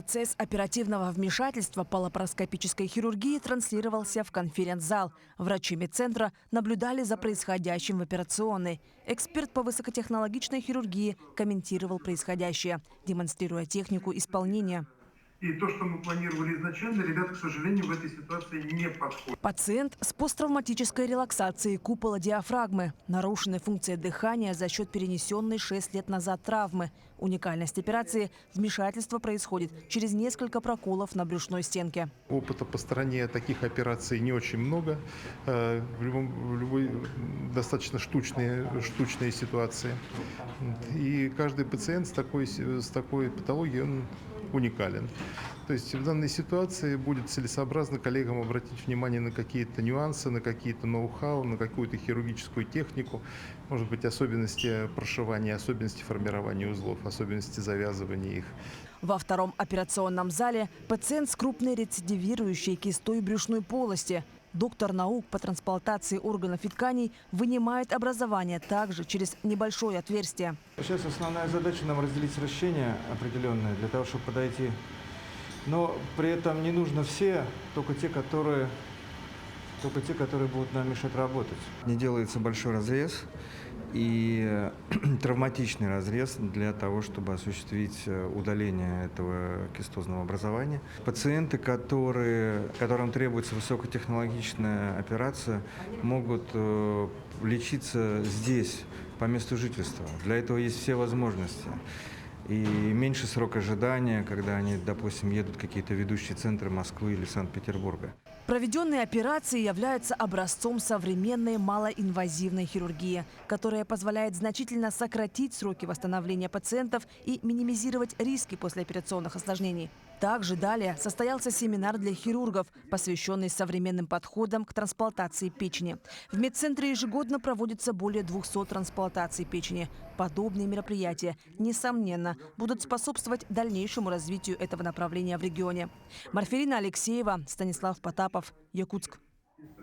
Процесс оперативного вмешательства по лапароскопической хирургии транслировался в конференц-зал. Врачи медцентра наблюдали за происходящим в операционной. Эксперт по высокотехнологичной хирургии комментировал происходящее, демонстрируя технику исполнения. И то, что мы планировали изначально, ребята, к сожалению, в этой ситуации не подходят. Пациент с посттравматической релаксацией купола диафрагмы. Нарушена функция дыхания за счет перенесенной 6 лет назад травмы. Уникальность операции – вмешательство происходит через несколько проколов на брюшной стенке. Опыта по стране таких операций не очень много. В любой достаточно штучные ситуации. И каждый пациент с такой патологией, он уникален. То есть в данной ситуации будет целесообразно коллегам обратить внимание на какие-то нюансы, на какие-то ноу-хау, на какую-то хирургическую технику, может быть, особенности прошивания, особенности формирования узлов, особенности завязывания их. Во втором операционном зале пациент с крупной рецидивирующей кистой брюшной полости. Доктор наук по трансплантации органов и тканей вынимает образование также через небольшое отверстие. Сейчас основная задача нам разделить сращение определенное для того, чтобы подойти. Но при этом не нужно все, только те, которые будут нам мешать работать. Не делается большой разрез и травматичный разрез для того, чтобы осуществить удаление этого кистозного образования. Пациенты, которым требуется высокотехнологичная операция, могут лечиться здесь, по месту жительства. Для этого есть все возможности. И меньше срок ожидания, когда они, допустим, едут в какие-то ведущие центры Москвы или Санкт-Петербурга. Проведенные операции являются образцом современной малоинвазивной хирургии, которая позволяет значительно сократить сроки восстановления пациентов и минимизировать риски послеоперационных осложнений. Также далее состоялся семинар для хирургов, посвященный современным подходам к трансплантации печени. В медцентре ежегодно проводится более 200 трансплантаций печени. Подобные мероприятия, несомненно, будут способствовать дальнейшему развитию этого направления в регионе. Марферина Алексеева, Станислав Потапов, Якутск.